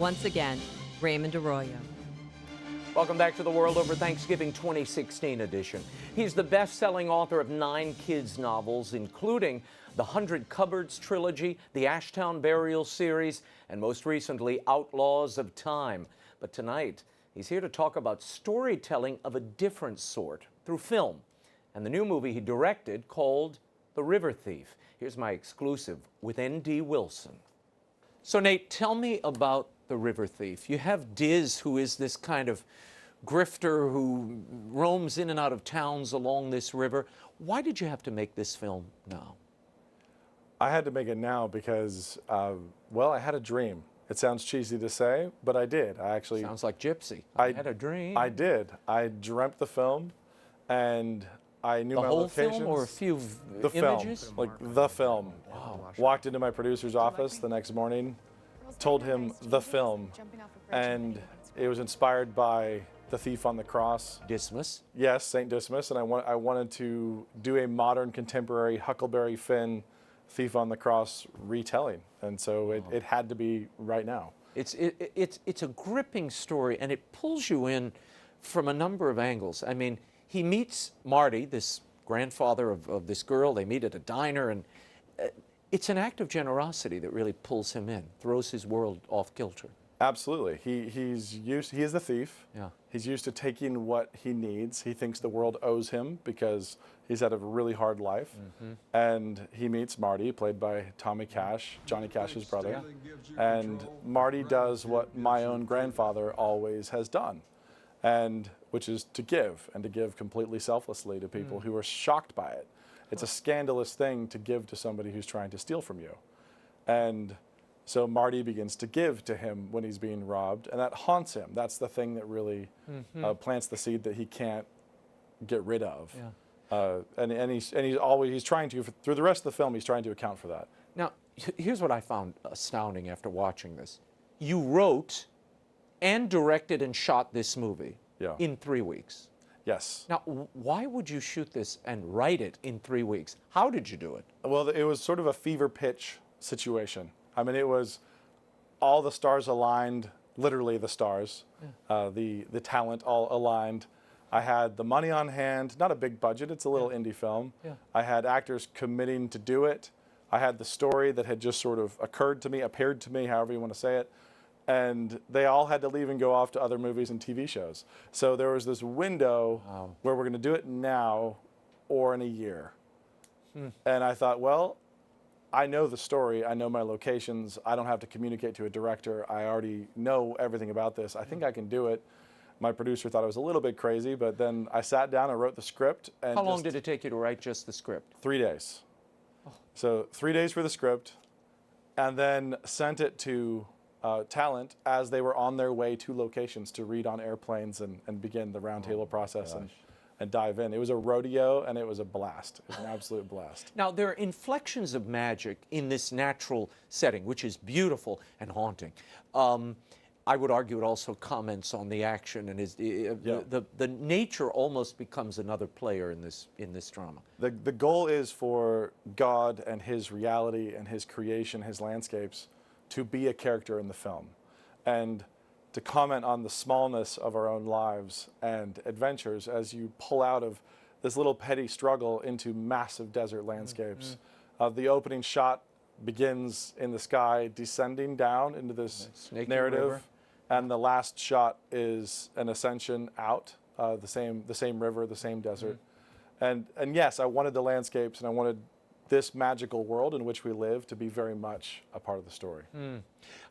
once again, Raymond Arroyo. Welcome back to the World Over Thanksgiving 2016 edition. He's the best-selling author of 9 kids' novels, including the 100 Cupboards trilogy, the Ashtown Burial series, and most recently, Outlaws of Time. But tonight, he's here to talk about storytelling of a different sort through film, and the new movie he directed called The River Thief. Here's my exclusive with N.D. Wilson. So Nate, tell me about The River Thief. You have Diz, who is this kind of grifter who roams in and out of towns along this river. Why did you have to make this film now? I had to make it now because, well, I had a dream. It sounds cheesy to say, but I did. I actually... Sounds like Gypsy. I had a dream. I did. I dreamt the film, and I knew my locations. The whole film or a few images? Film, like the film. Wow. Walked into my producer's office the next morning, told him the film, and it was inspired by The Thief on the Cross. Dismas? Yes, St. Dismas, and I wanted to do a modern, contemporary Huckleberry Finn Thief on the Cross retelling, and so it had to be right now. It's a gripping story, and it pulls you in from a number of angles. I mean, he meets Marty, this grandfather of this girl. They meet at a diner, and it's an act of generosity that really pulls him in, throws his world off kilter. Absolutely. He is the thief. Yeah. He's used to taking what he needs. He thinks the world owes him because he's had a really hard life. Mm-hmm. And he meets Marty, played by Tommy Cash, Johnny Cash's brother. Yeah. And Marty does what my own grandfather always has done, and which is to give, and to give completely selflessly to people who are shocked by it. It's a scandalous thing to give to somebody who's trying to steal from you. And so Marty begins to give to him when he's being robbed, and that haunts him. That's the thing that really plants the seed that he can't get rid of. Yeah. And he's trying to, through the rest of the film, he's trying to account for that. Now, here's what I found astounding after watching this. You wrote and directed and shot this movie in 3 weeks. Yes. Now, why would you shoot this and write it in 3 weeks? How did you do it? Well, it was sort of a fever pitch situation. I mean, it was all the stars aligned, literally the stars, the talent all aligned. I had the money on hand, not a big budget, it's a little indie film. Yeah. I had actors committing to do it. I had the story that had just sort of appeared to me, however you want to say it. And they all had to leave and go off to other movies and TV shows. So there was this window where we're going to do it now or in a year. And I thought, well, I know the story, I know my locations, I don't have to communicate to a director, I already know everything about this, I think I can do it. My producer thought I was a little bit crazy, but then I sat down and wrote the script. And how long did it take you to write just the script? 3 days. Oh. So 3 days for the script, and then sent it to talent as they were on their way to locations to read on airplanes and begin the roundtable process and dive in. It was a rodeo, and it was a blast. It was an absolute blast. Now, there are inflections of magic in this natural setting, which is beautiful and haunting. I would argue it also comments on the action, and the nature almost becomes another player in this drama. The goal is for God and his reality and his creation, his landscapes, to be a character in the film, and to comment on the smallness of our own lives and adventures as you pull out of this little petty struggle into massive desert landscapes. The opening shot begins in the sky, descending down into this narrative, and the last shot is an ascension out, the same river, the same desert. And yes, I wanted the landscapes, and I wanted this magical world in which we live to be very much a part of the story.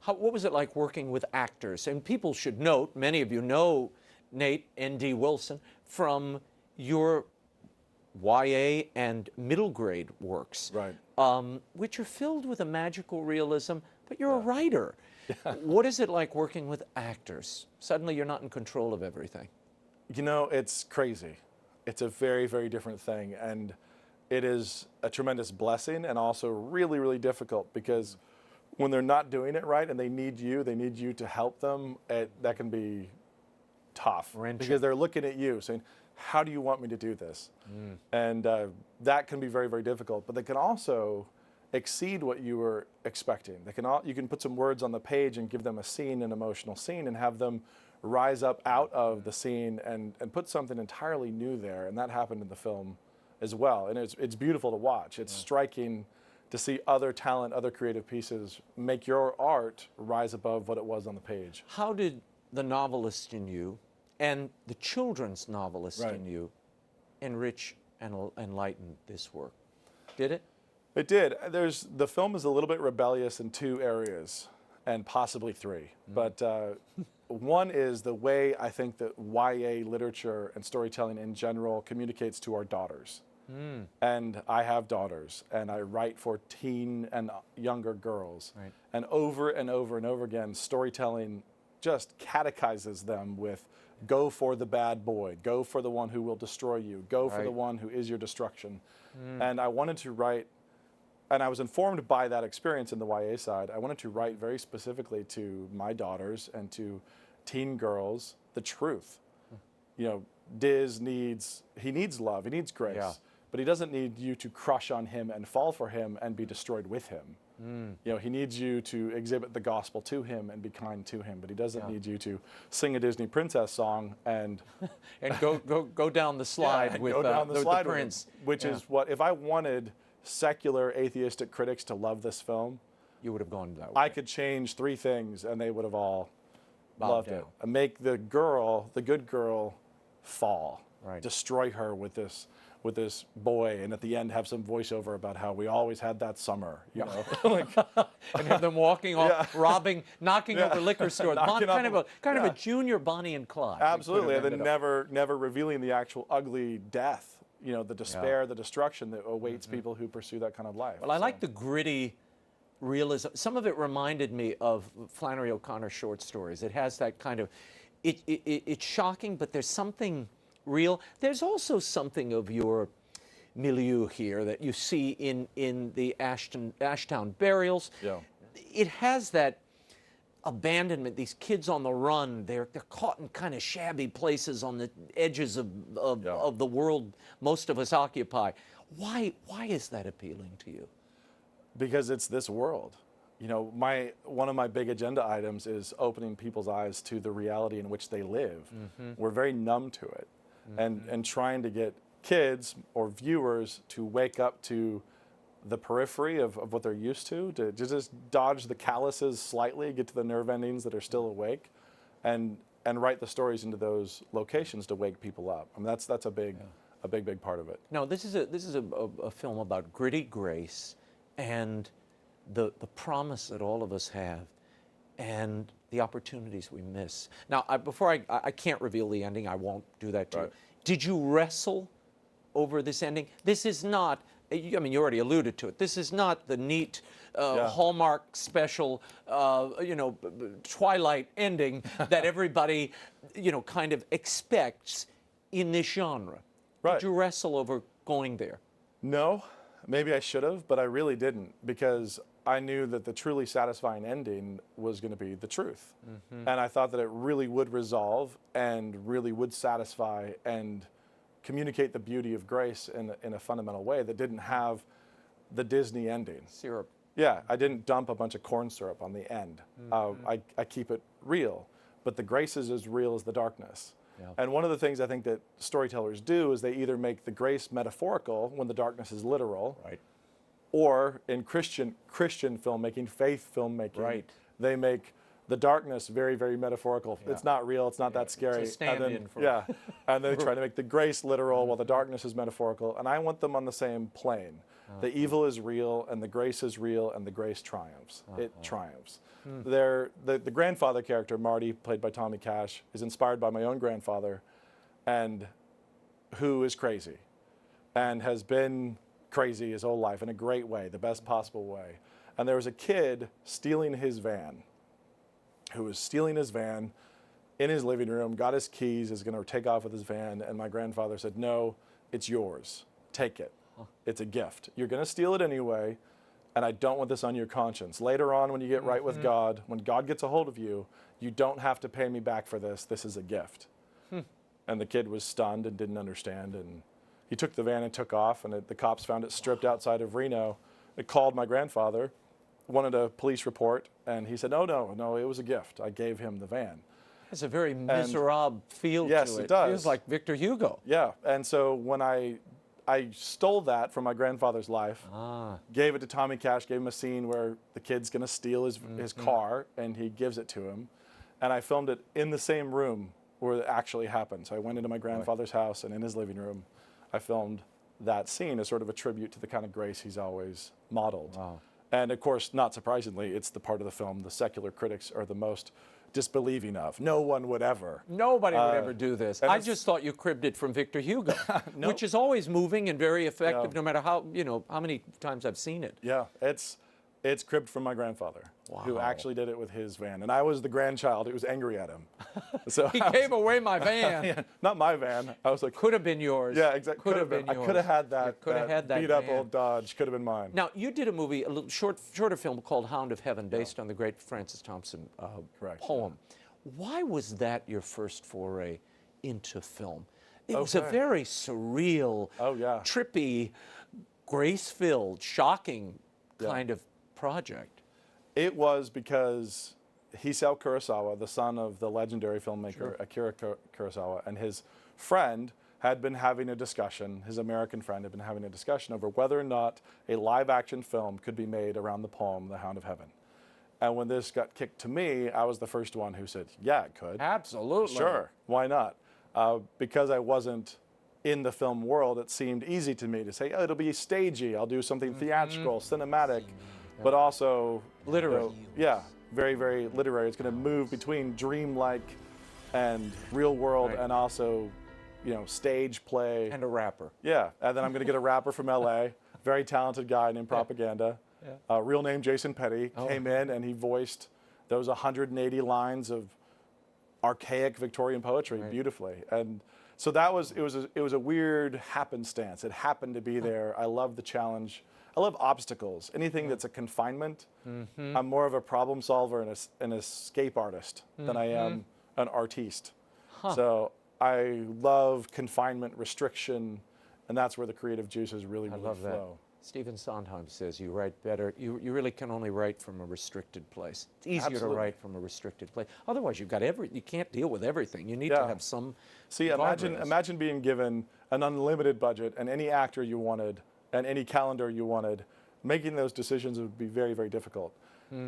What was it like working with actors? And people should note, many of you know Nate N.D. Wilson from your YA and middle grade works, which are filled with a magical realism, but you're a writer. What is it like working with actors? Suddenly you're not in control of everything. You know, it's crazy. It's a very, very different thing. And it is a tremendous blessing, and also really, really difficult, because when they're not doing it right and they need you to help them, that can be tough. Wrenching. Because they're looking at you saying, how do you want me to do this? And that can be very, very difficult. But they can also exceed what you were expecting. You can put some words on the page and give them a scene, an emotional scene, and have them rise up out of the scene and put something entirely new there. And that happened in the film as well. And it's beautiful to watch. It's striking to see other talent, other creative pieces make your art rise above what it was on the page. How did the novelist in you and the children's novelist in you enrich and enlighten this work? Did it? It did. The film is a little bit rebellious in 2 areas, and possibly 3. But one is the way I think that YA literature and storytelling in general communicates to our daughters. And I have daughters, and I write for teen and younger girls. Right. And over and over and over again, storytelling just catechizes them with go for the bad boy, go for the one who will destroy you, go for the one who is your destruction. And I wanted to write, and I was informed by that experience in the YA side, I wanted to write very specifically to my daughters and to teen girls the truth. You know, Diz needs love, he needs grace, but he doesn't need you to crush on him and fall for him and be destroyed with him. You know, he needs you to exhibit the gospel to him and be kind to him, but he doesn't need you to sing a Disney princess song and go down the slide with the prince. Which is what, if I wanted secular atheistic critics to love this film, you would have gone that way. I could change 3 things and they would have all loved it. And make the good girl, fall, destroy her with this boy, and at the end have some voiceover about how we always had that summer, you know, and have them walking off, robbing, knocking over liquor stores, kind of a junior Bonnie and Clyde. Absolutely, and then never revealing the actual ugly death, you know, the despair, the destruction that awaits people who pursue that kind of life. Well, I like the gritty realism. Some of it reminded me of Flannery O'Connor's short stories. It has that kind of, it's shocking, but there's something real. There's also something of your milieu here that you see in the Ashtown burials. Yeah. It has that abandonment, these kids on the run, they're caught in kind of shabby places on the edges of the world most of us occupy. Why is that appealing to you? Because it's this world. You know, one of my big agenda items is opening people's eyes to the reality in which they live. We're very numb to it. And trying to get kids or viewers to wake up to the periphery of what they're used to just dodge the calluses slightly, get to the nerve endings that are still awake, and write the stories into those locations to wake people up. I mean, that's a big part of it. No, this is a film about gritty grace and the promise that all of us have and the opportunities we miss. Now, before I can't reveal the ending, I won't do that to you. Did you wrestle over this ending? This is not, I mean, you already alluded to it. This is not the neat Hallmark special, Twilight ending that everybody, kind of expects in this genre. Did you wrestle over going there? No, maybe I should have, but I really didn't, because I knew that the truly satisfying ending was going to be the truth. And I thought that it really would resolve and really would satisfy and communicate the beauty of grace in a fundamental way that didn't have the Disney ending. Syrup. Yeah, I didn't dump a bunch of corn syrup on the end. I keep it real, but the grace is as real as the darkness. Yeah. And one of the things I think that storytellers do is they either make the grace metaphorical when the darkness is literal, or in Christian filmmaking, faith filmmaking, they make the darkness very, very metaphorical. It's not real, it's not that scary. It's a stand-in for and they try to make the grace literal while the darkness is metaphorical. And I want them on the same plane. The evil is real, and the grace is real, and the grace triumphs. It triumphs. The grandfather character, Marty, played by Tommy Cash, is inspired by my own grandfather, and who is crazy, and has been crazy his whole life in a great way, the best possible way. And there was a kid stealing his van, who was stealing his van in his living room, got his keys, is going to take off with his van, and my grandfather said, "No, it's yours. Take it. It's a gift. You're going to steal it anyway, and I don't want this on your conscience. Later on, when you get right with God, when God gets a hold of you, you don't have to pay me back for this. This is a gift." And the kid was stunned and didn't understand, and he took the van and took off, and the cops found it stripped outside of Reno, I called my grandfather, wanted a police report, and he said, no, it was a gift. I gave him the van. It's a very miserable feel yes, to it. it does. Feels like Victor Hugo. Yeah, and so when I stole that from my grandfather's life, gave it to Tommy Cash, gave him a scene where the kid's going to steal his car, and he gives it to him. And I filmed it in the same room where it actually happened. So I went into my grandfather's house, and in his living room, I filmed that scene as sort of a tribute to the kind of grace he's always modeled. Wow. And of course, not surprisingly, it's the part of the film the secular critics are the most disbelieving of. No one would ever. Nobody would ever do this. I just thought you cribbed it from Victor Hugo, Nope. which is always moving and very effective, no matter how many times I've seen it. Yeah, it's cribbed from my grandfather, who actually did it with his van, and I was the grandchild who was angry at him. So He gave away my van. yeah, not my van. I was like, Could have been yours. yeah, exactly. Could have been yours. I could have had that. Could have had that beat up van. old Dodge. Could have been mine. Now, you did a movie, a little shorter film called Hound of Heaven, based on the great Francis Thompson Correct. poem. Why was that your first foray into film? It was a Okay. very surreal, trippy, grace-filled, shocking kind of project. It was because Hisao Kurosawa, the son of the legendary filmmaker Akira Kurosawa, and his friend had been having a discussion, his American friend had been having a discussion over whether or not a live-action film could be made around the poem, The Hound of Heaven. And when this got kicked to me, I was the first one who said, yeah, it could. Absolutely. Sure, why not? Because I wasn't in the film world, it seemed easy to me to say, oh, it'll be stagey, I'll do something theatrical, cinematic, but also literary. Yeah, very, very literary. It's going to move between dreamlike and real world, and also, stage play. And a rapper. Yeah, and then I'm going to get a rapper from LA, very talented guy named Propaganda. Real name Jason Petty, came in and he voiced those 180 lines of archaic Victorian poetry beautifully. And so it was a weird happenstance. It happened to be there. I love the challenge. I love obstacles. Anything that's a confinement. I'm more of a problem solver and an escape artist than I am an artiste. So I love confinement, restriction, and that's where the creative juices really flow. That. Stephen Sondheim says you write better. You really can only write from a restricted place. It's easier to write from a restricted place. Otherwise, you can't deal with everything. You need to have some. See, imagine being given an unlimited budget and any actor you wanted and any calendar you wanted. Making those decisions would be very, very difficult.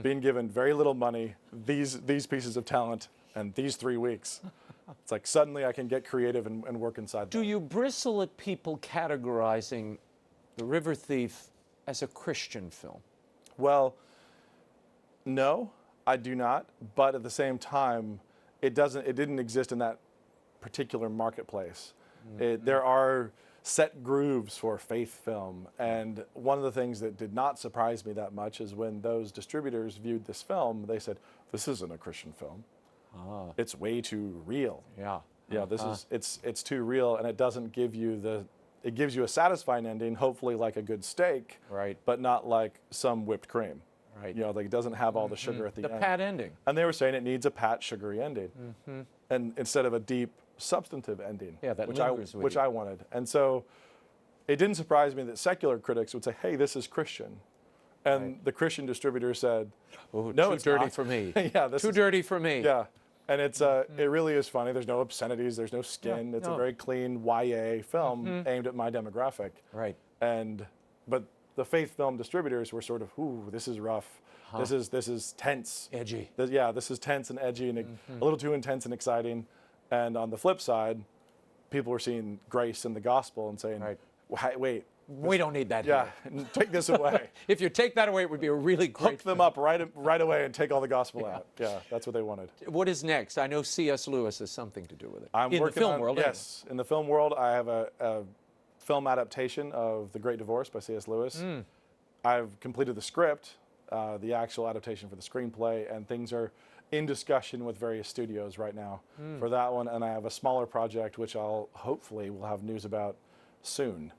Being given very little money, these pieces of talent, and these 3 weeks. It's like suddenly I can get creative and work inside. Do you bristle at people categorizing The River Thief as a Christian film? Well, no, I do not. But at the same time, it didn't exist in that particular marketplace. There are set grooves for faith film, and one of the things that did not surprise me that much is when those distributors viewed this film, they said, "This isn't a Christian film. It's way too real." Yeah, it's too real, and it doesn't give you it gives you a satisfying ending, hopefully like a good steak, but not like some whipped cream. Like it doesn't have all the sugar at the end. The pat ending. And they were saying it needs a pat, sugary ending, and instead of a deep, substantive ending, which I wanted. And so it didn't surprise me that secular critics would say, "Hey, this is Christian," and the Christian distributor said, "Oh, no, too it's dirty not." for me." Too dirty for me. Yeah. And it's it really is funny. There's no obscenities. There's no skin. It's a very clean YA film aimed at my demographic. But the faith film distributors were sort of, "Ooh, this is rough. This is tense, edgy." This is tense and edgy and a little too intense and exciting." And on the flip side, people were seeing grace in the gospel and saying, "Wait, we don't need that here. Take this away." If you take that away, it would be a really great Hook them up right away and take all the gospel out. Yeah, that's what they wanted. What is next? I know C.S. Lewis has something to do with it. I'm in working the film on, world. Yes, in the film world, I have a film adaptation of The Great Divorce by C.S. Lewis. I've completed the script, the actual adaptation for the screenplay, and things are in discussion with various studios right now for that one. And I have a smaller project, which I'll hopefully will have news about soon.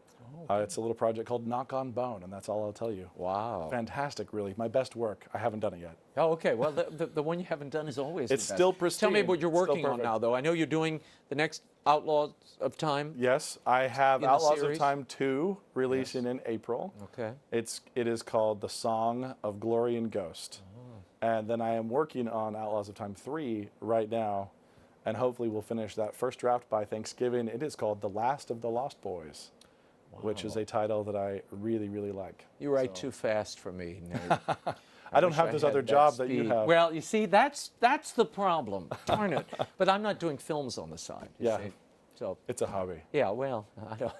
It's a little project called Knock on Bone, and that's all I'll tell you. Wow. Fantastic, really. My best work. I haven't done it yet. Oh, okay. Well, the one you haven't done is always It's the best. still pristine. Tell me what you're Still working on perfect. now, though. I know you're doing the next Outlaws of Time. Yes, I have In the Outlaws of series? Time 2 releasing in April. Okay. It is called The Song of Glory and Ghost. And then I am working on Outlaws of Time 3 right now, and hopefully we'll finish that first draft by Thanksgiving. It is called The Last of the Lost Boys, which is a title that I really, really like. You write too fast for me, Nate. I don't wish have this had other that job that you speed. have. Well, you see, that's the problem. Darn it. But I'm not doing films on the side. You Yeah. see. So, It's a hobby. yeah, well,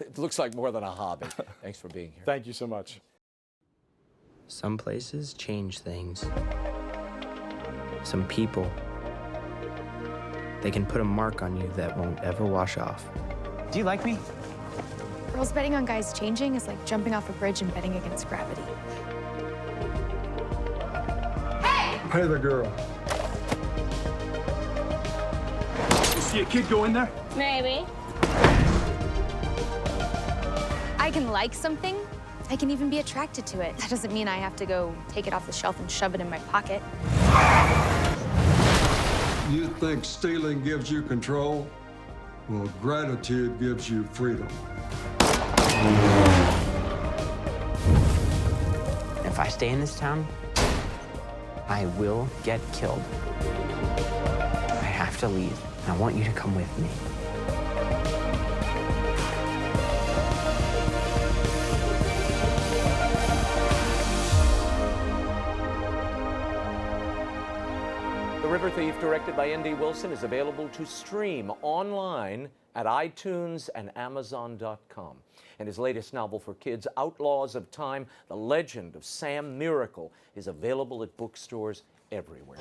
it looks like more than a hobby. Thanks for being here. Thank you so much. Some places change things. Some people, they can put a mark on you that won't ever wash off. Do you like me? Girls betting on guys changing is like jumping off a bridge and betting against gravity. Hey there, girl. You see a kid go in there? Maybe. I can like something. I can even be attracted to it. That doesn't mean I have to go take it off the shelf and shove it in my pocket. You think stealing gives you control? Well, gratitude gives you freedom. If I stay in this town, I will get killed. I have to leave, and I want you to come with me. The River Thief, directed by N.D. Wilson, is available to stream online at iTunes and Amazon.com. And his latest novel for kids, Outlaws of Time, The Legend of Sam Miracle, is available at bookstores everywhere.